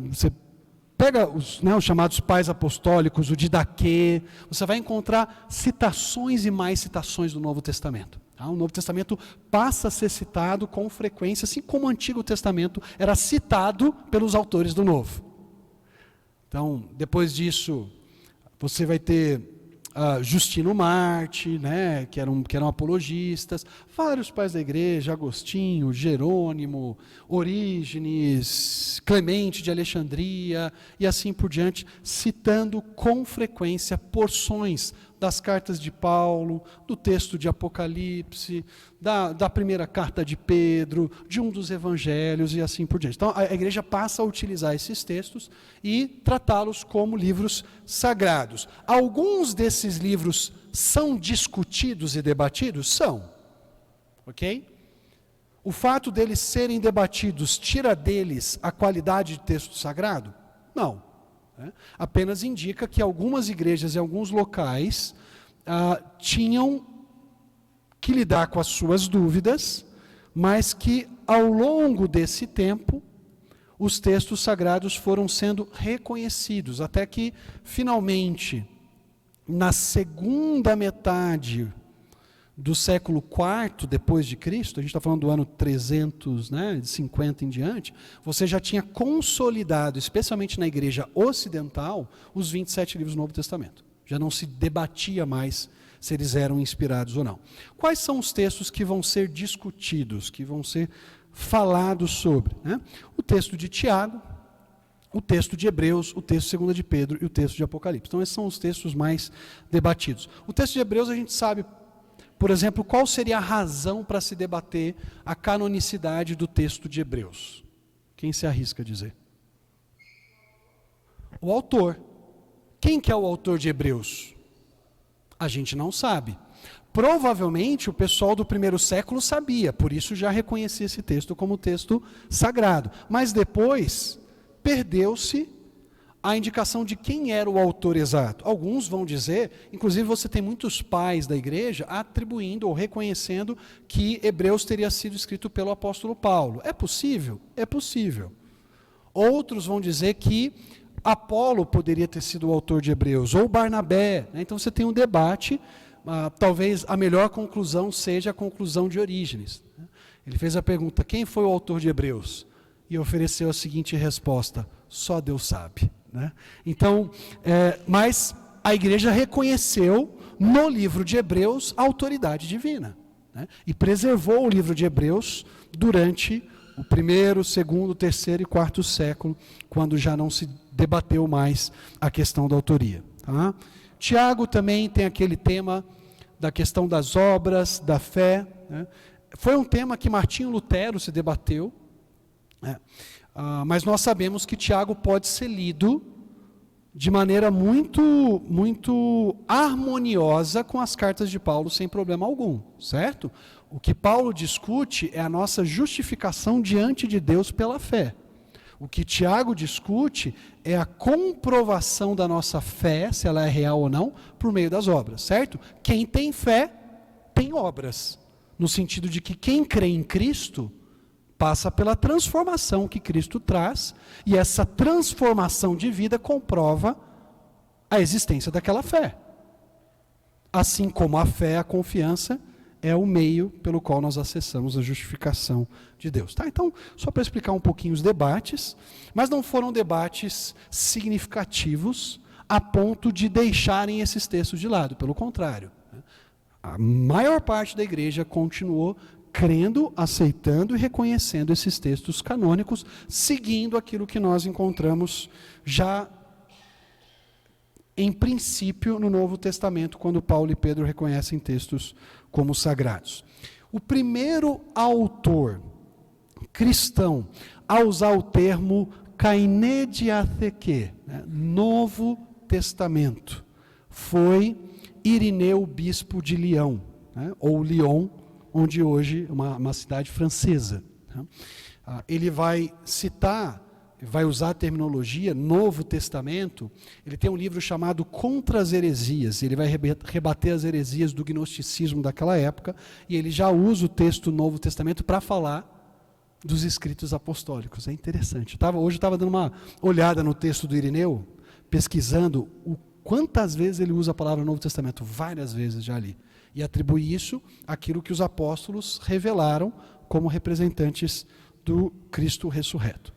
você pega os chamados pais apostólicos, o Didaquê, você vai encontrar citações e mais citações do Novo Testamento. O Novo Testamento passa a ser citado com frequência, assim como o Antigo Testamento era citado pelos autores do Novo. Então, depois disso, você vai ter Justino Marte, né, que eram apologistas, vários pais da igreja, Agostinho, Jerônimo, Orígenes, Clemente de Alexandria, e assim por diante, citando com frequência porções das cartas de Paulo, do texto de Apocalipse, da primeira carta de Pedro, de um dos evangelhos e assim por diante. Então a igreja passa a utilizar esses textos e tratá-los como livros sagrados. Alguns desses livros são discutidos e debatidos? São. Ok? O fato deles serem debatidos tira deles a qualidade de texto sagrado? Não. Apenas indica que algumas igrejas e alguns locais tinham que lidar com as suas dúvidas, mas que ao longo desse tempo os textos sagrados foram sendo reconhecidos, até que finalmente na segunda metade do século IV depois de Cristo, a gente está falando do ano 350 em diante, você já tinha consolidado, especialmente na igreja ocidental, os 27 livros do Novo Testamento. Já não se debatia mais se eles eram inspirados ou não. Quais são os textos que vão ser discutidos, que vão ser falados sobre? Né? O texto de Tiago, o texto de Hebreus, o texto 2 de Pedro e o texto de Apocalipse. Então esses são os textos mais debatidos. O texto de Hebreus a gente sabe, por exemplo, qual seria a razão para se debater a canonicidade do texto de Hebreus? Quem se arrisca a dizer? O autor. Quem que é o autor de Hebreus? A gente não sabe. Provavelmente o pessoal do primeiro século sabia, por isso já reconhecia esse texto como texto sagrado. Mas depois perdeu-se a indicação de quem era o autor exato. Alguns vão dizer, inclusive você tem muitos pais da igreja atribuindo ou reconhecendo que Hebreus teria sido escrito pelo apóstolo Paulo. É possível? É possível. Outros vão dizer que Apolo poderia ter sido o autor de Hebreus, ou Barnabé. Né? Então você tem um debate, talvez a melhor conclusão seja a conclusão de Orígenes. Ele fez a pergunta, quem foi o autor de Hebreus? E ofereceu a seguinte resposta, só Deus sabe. Né? Então, mas a igreja reconheceu no livro de Hebreus a autoridade divina. Né? E preservou o livro de Hebreus durante o primeiro, segundo, terceiro e quarto século, quando já não se debateu mais a questão da autoria. Tá? Tiago também tem aquele tema da questão das obras, da fé. Né? Foi um tema que Martinho Lutero se debateu. Né? Mas nós sabemos que Tiago pode ser lido de maneira muito harmoniosa com as cartas de Paulo, sem problema algum, certo? O que Paulo discute é a nossa justificação diante de Deus pela fé. O que Tiago discute é a comprovação da nossa fé, se ela é real ou não, por meio das obras, certo? Quem tem fé, tem obras. No sentido de que quem crê em Cristo passa pela transformação que Cristo traz, e essa transformação de vida comprova a existência daquela fé. Assim como a fé, a confiança, é o meio pelo qual nós acessamos a justificação de Deus. Tá? Então, só para explicar um pouquinho os debates, mas não foram debates significativos a ponto de deixarem esses textos de lado, pelo contrário. A maior parte da igreja continuou crendo, aceitando e reconhecendo esses textos canônicos, seguindo aquilo que nós encontramos já em princípio no Novo Testamento, quando Paulo e Pedro reconhecem textos como sagrados. O primeiro autor cristão a usar o termo Kaine diatheke, Novo Testamento, foi Irineu, bispo de Lyon, ou Lyon, onde hoje é uma cidade francesa. Ele vai citar, vai usar a terminologia Novo Testamento. Ele tem um livro chamado Contra as Heresias. Ele vai rebater as heresias do gnosticismo daquela época, e ele já usa o texto Novo Testamento para falar dos escritos apostólicos. É interessante. Hoje eu estava dando uma olhada no texto do Irineu, pesquisando quantas vezes ele usa a palavra Novo Testamento. Várias vezes já li. E atribui isso àquilo que os apóstolos revelaram como representantes do Cristo ressurreto.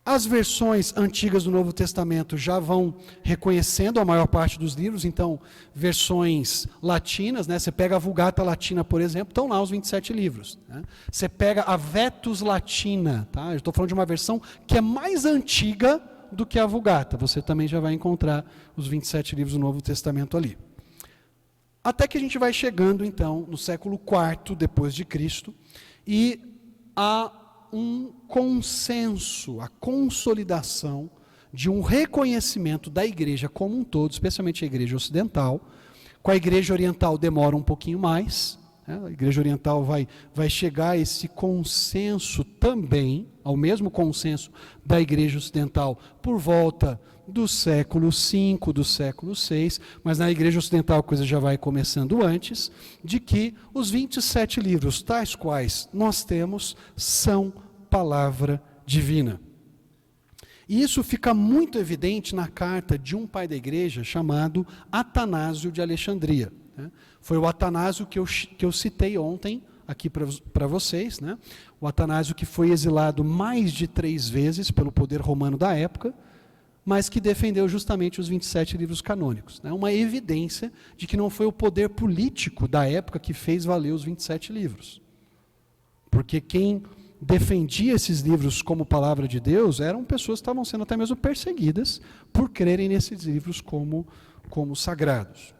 As versões antigas do Novo Testamento já vão reconhecendo a maior parte dos livros, então, versões latinas, você pega a Vulgata Latina, por exemplo, estão lá os 27 livros. Você pega a Vetus Latina, eu estou falando de uma versão que é mais antiga do que a Vulgata, você também já vai encontrar os 27 livros do Novo Testamento ali. Até que a gente vai chegando, então, no século IV depois de Cristo, e há um consenso, a consolidação de um reconhecimento da igreja como um todo, especialmente a igreja ocidental. Com a igreja oriental demora um pouquinho mais, a igreja oriental vai chegar a esse consenso também, ao mesmo consenso da igreja ocidental, por volta do século V, do século VI, mas na igreja ocidental a coisa já vai começando antes, de que os 27 livros, tais quais nós temos, são palavra divina. E isso fica muito evidente na carta de um pai da igreja chamado Atanásio de Alexandria. Foi o Atanásio que eu citei ontem aqui para vocês. O Atanásio que foi exilado mais de 3 vezes pelo poder romano da época, mas que defendeu justamente os 27 livros canônicos. Uma evidência de que não foi o poder político da época que fez valer os 27 livros. Porque quem defendia esses livros como palavra de Deus eram pessoas que estavam sendo até mesmo perseguidas por crerem nesses livros como sagrados.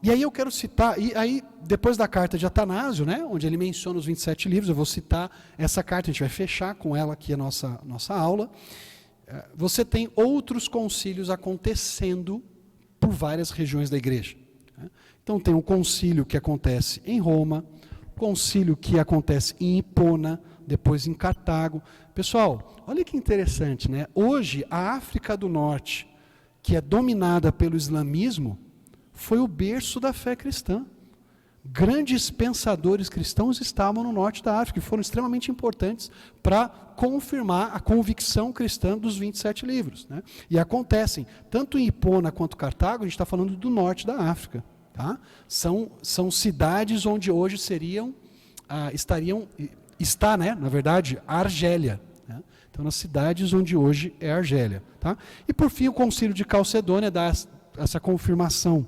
E aí eu quero citar, e aí depois da carta de Atanásio, onde ele menciona os 27 livros, eu vou citar essa carta, a gente vai fechar com ela aqui a nossa aula. Você tem outros concílios acontecendo por várias regiões da igreja. Então tem um concílio que acontece em Roma, concílio que acontece em Hipona, depois em Cartago. Pessoal, olha que interessante, Hoje a África do Norte, que é dominada pelo islamismo, foi o berço da fé cristã. Grandes pensadores cristãos estavam no norte da África e foram extremamente importantes para confirmar a convicção cristã dos 27 livros. E acontecem, tanto em Hipona quanto Cartago, a gente está falando do norte da África. São cidades onde hoje está, na verdade, a Argélia. Então, nas cidades onde hoje é a Argélia. E por fim, o concílio de Calcedônia dá essa confirmação.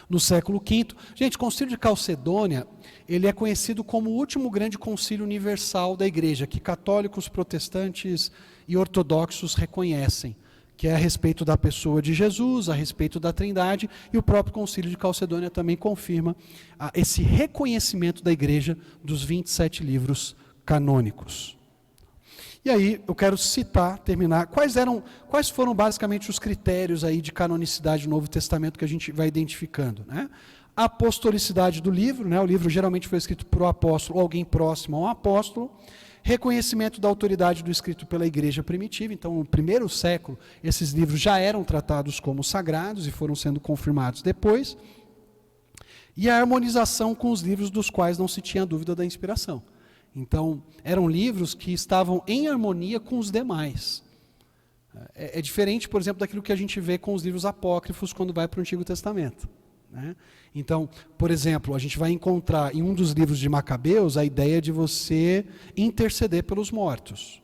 No século V, gente, o concílio de Calcedônia, ele é conhecido como o último grande concílio universal da igreja, que católicos, protestantes e ortodoxos reconhecem, que é a respeito da pessoa de Jesus, a respeito da Trindade, e o próprio concílio de Calcedônia também confirma esse reconhecimento da igreja dos 27 livros canônicos. E aí eu quero terminar, quais foram basicamente os critérios aí de canonicidade do Novo Testamento que a gente vai identificando, né? A apostolicidade do livro, né? O livro geralmente foi escrito por um apóstolo ou alguém próximo a um apóstolo. Reconhecimento da autoridade do escrito pela igreja primitiva. Então, no primeiro século, esses livros já eram tratados como sagrados e foram sendo confirmados depois. E a harmonização com os livros dos quais não se tinha dúvida da inspiração. Então, eram livros que estavam em harmonia com os demais. É diferente, por exemplo, daquilo que a gente vê com os livros apócrifos quando vai para o Antigo Testamento, né? Então, por exemplo, a gente vai encontrar em um dos livros de Macabeus a ideia de você interceder pelos mortos.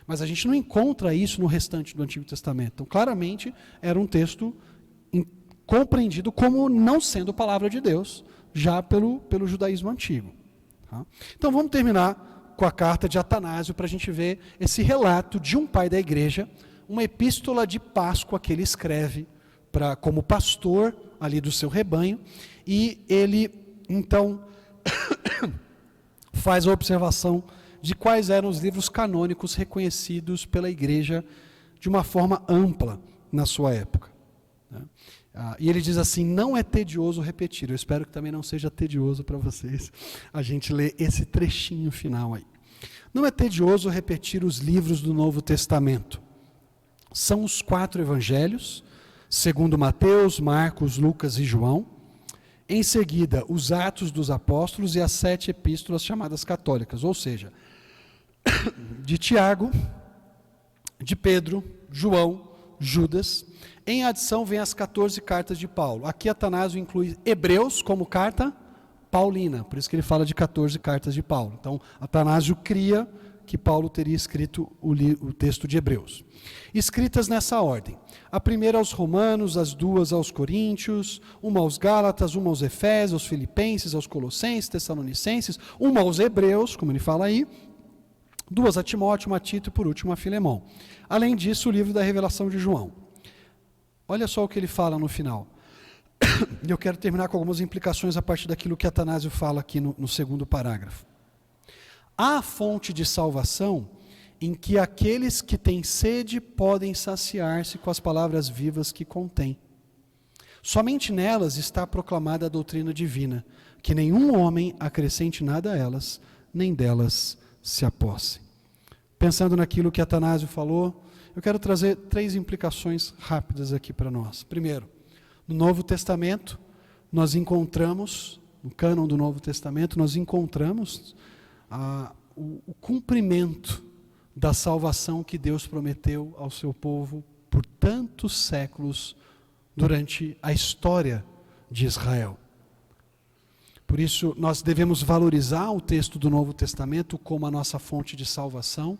Mas a gente não encontra isso no restante do Antigo Testamento. Então, claramente, era um texto compreendido como não sendo palavra de Deus, já pelo judaísmo antigo. Tá? Então, vamos terminar com a carta de Atanásio para a gente ver esse relato de um pai da igreja, uma epístola de Páscoa que ele escreve como pastor ali do seu rebanho, e ele, então, faz a observação de quais eram os livros canônicos reconhecidos pela igreja de uma forma ampla na sua época. Né? E ele diz assim, não é tedioso repetir, eu espero que também não seja tedioso para vocês a gente ler esse trechinho final aí. Não é tedioso repetir os livros do Novo Testamento. São os 4 evangelhos, segundo Mateus, Marcos, Lucas e João. Em seguida, os Atos dos Apóstolos e as 7 epístolas chamadas católicas, ou seja, de Tiago, de Pedro, João, Judas. Em adição, vem as 14 cartas de Paulo. Aqui Atanásio inclui Hebreus como carta paulina, por isso que ele fala de 14 cartas de Paulo. Então, Atanásio cria que Paulo teria escrito o texto de Hebreus. Escritas nessa ordem. A primeira aos Romanos, as 2 aos Coríntios, uma aos Gálatas, uma aos Efésios, aos Filipenses, aos Colossenses, Tessalonicenses, uma aos Hebreus, como ele fala aí, 2 a Timóteo, uma a Tito e por último a Filemão. Além disso, o livro da Revelação de João. Olha só o que ele fala no final. Eu quero terminar com algumas implicações a partir daquilo que Atanásio fala aqui no segundo parágrafo. Há fonte de salvação em que aqueles que têm sede podem saciar-se com as palavras vivas que contém. Somente nelas está proclamada a doutrina divina, que nenhum homem acrescente nada a elas, nem delas se aposse. Pensando naquilo que Atanásio falou, eu quero trazer 3 implicações rápidas aqui para nós. Primeiro, no Novo Testamento, nós encontramos, no cânon do Novo Testamento, nós encontramos o cumprimento da salvação que Deus prometeu ao seu povo por tantos séculos durante a história de Israel. Por isso, nós devemos valorizar o texto do Novo Testamento como a nossa fonte de salvação.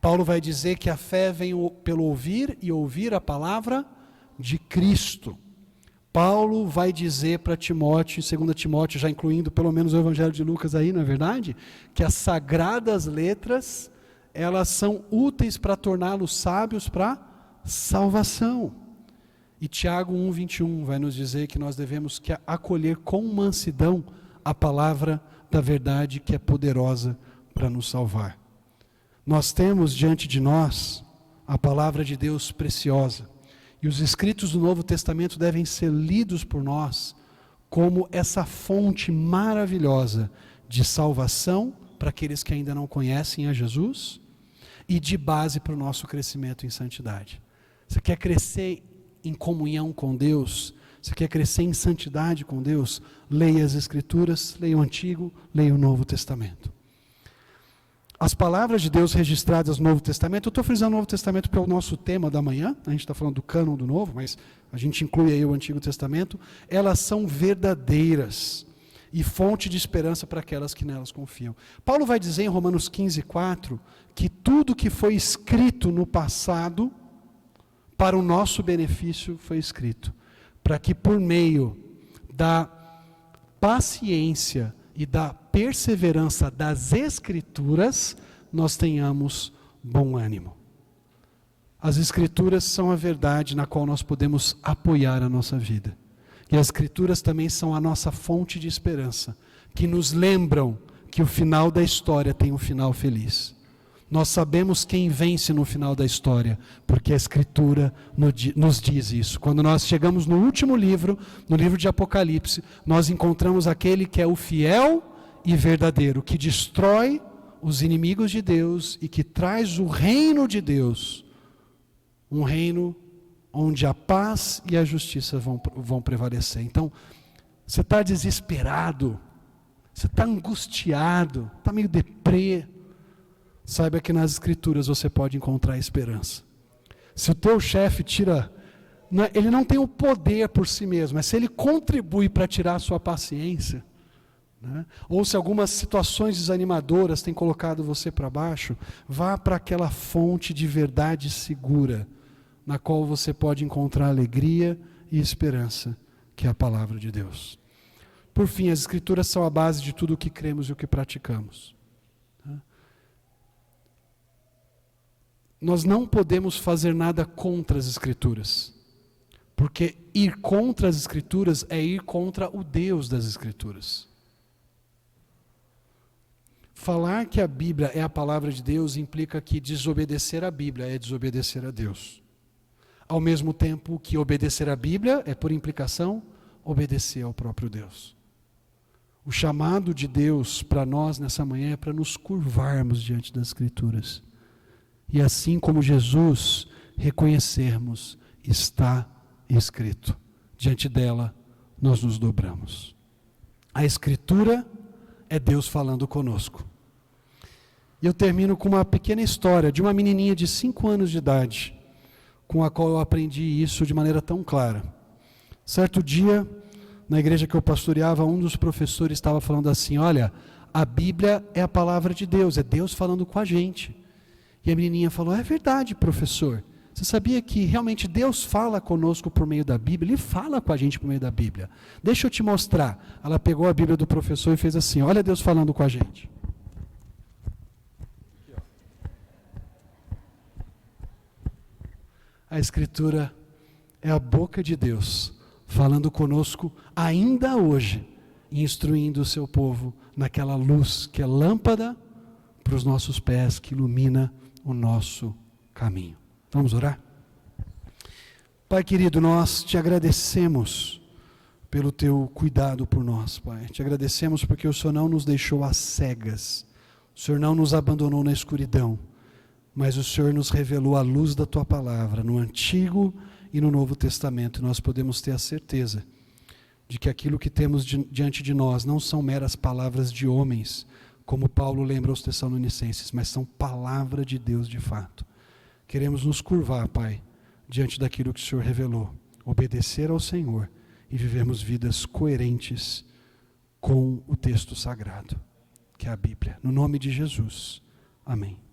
Paulo vai dizer que a fé vem pelo ouvir e ouvir a palavra de Cristo. Paulo vai dizer para Timóteo, em 2 Timóteo, já incluindo pelo menos o Evangelho de Lucas aí, não é verdade? Que as sagradas letras, elas são úteis para torná-los sábios para salvação. E Tiago 1:21 vai nos dizer que nós devemos acolher com mansidão a palavra da verdade que é poderosa para nos salvar. Nós temos diante de nós a palavra de Deus preciosa. E os escritos do Novo Testamento devem ser lidos por nós como essa fonte maravilhosa de salvação para aqueles que ainda não conhecem a Jesus e de base para o nosso crescimento em santidade. Você quer crescer em comunhão com Deus? Você quer crescer em santidade com Deus? Leia as Escrituras, leia o Antigo, leia o Novo Testamento. As palavras de Deus registradas no Novo Testamento, eu estou frisando o Novo Testamento porque é o nosso tema da manhã, a gente está falando do cânon do Novo, mas a gente inclui aí o Antigo Testamento, elas são verdadeiras e fonte de esperança para aquelas que nelas confiam. Paulo vai dizer em Romanos 15:4 que tudo que foi escrito no passado, para o nosso benefício foi escrito, para que por meio da paciência e da perseverança das Escrituras, nós tenhamos bom ânimo. As Escrituras são a verdade na qual nós podemos apoiar a nossa vida. E as Escrituras também são a nossa fonte de esperança, que nos lembram que o final da história tem um final feliz. Nós sabemos quem vence no final da história, porque a Escritura nos diz isso. Quando nós chegamos no último livro, no livro de Apocalipse, nós encontramos aquele que é o fiel e verdadeiro, que destrói os inimigos de Deus e que traz o reino de Deus, um reino onde a paz e a justiça vão prevalecer. Então, você está desesperado, você está angustiado, está meio deprê, saiba que nas Escrituras você pode encontrar esperança. Se o teu chefe ele não tem o poder por si mesmo, mas se ele contribui para tirar a sua paciência, né? Ou se algumas situações desanimadoras têm colocado você para baixo, vá para aquela fonte de verdade segura, na qual você pode encontrar alegria e esperança, que é a palavra de Deus. Por fim, as Escrituras são a base de tudo o que cremos e o que praticamos. Nós não podemos fazer nada contra as Escrituras, porque ir contra as Escrituras é ir contra o Deus das Escrituras. Falar que a Bíblia é a palavra de Deus implica que desobedecer a Bíblia é desobedecer a Deus. Ao mesmo tempo que obedecer a Bíblia é, por implicação, obedecer ao próprio Deus. O chamado de Deus para nós nessa manhã é para nos curvarmos diante das Escrituras. E assim como Jesus, reconhecermos, está escrito. Diante dela, nós nos dobramos. A Escritura é Deus falando conosco. E eu termino com uma pequena história de uma menininha de 5 anos de idade, com a qual eu aprendi isso de maneira tão clara. Certo dia, na igreja que eu pastoreava, um dos professores estava falando assim: olha, a Bíblia é a palavra de Deus, é Deus falando com a gente. E a menininha falou: é verdade, professor. Você sabia que realmente Deus fala conosco por meio da Bíblia? Ele fala com a gente por meio da Bíblia. Deixa eu te mostrar. Ela pegou a Bíblia do professor e fez assim: olha Deus falando com a gente. A Escritura é a boca de Deus falando conosco ainda hoje, instruindo o seu povo naquela luz que é lâmpada para os nossos pés, que ilumina o nosso caminho. Vamos orar? Pai querido, nós te agradecemos pelo teu cuidado por nós, Pai. Te agradecemos porque o Senhor não nos deixou às cegas, o Senhor não nos abandonou na escuridão, mas o Senhor nos revelou a luz da tua palavra no Antigo e no Novo Testamento. Nós podemos ter a certeza de que aquilo que temos diante de nós não são meras palavras de homens, como Paulo lembra aos Tessalonicenses, mas são palavra de Deus de fato. Queremos nos curvar, Pai, diante daquilo que o Senhor revelou, obedecer ao Senhor e vivermos vidas coerentes com o texto sagrado, que é a Bíblia. No nome de Jesus. Amém.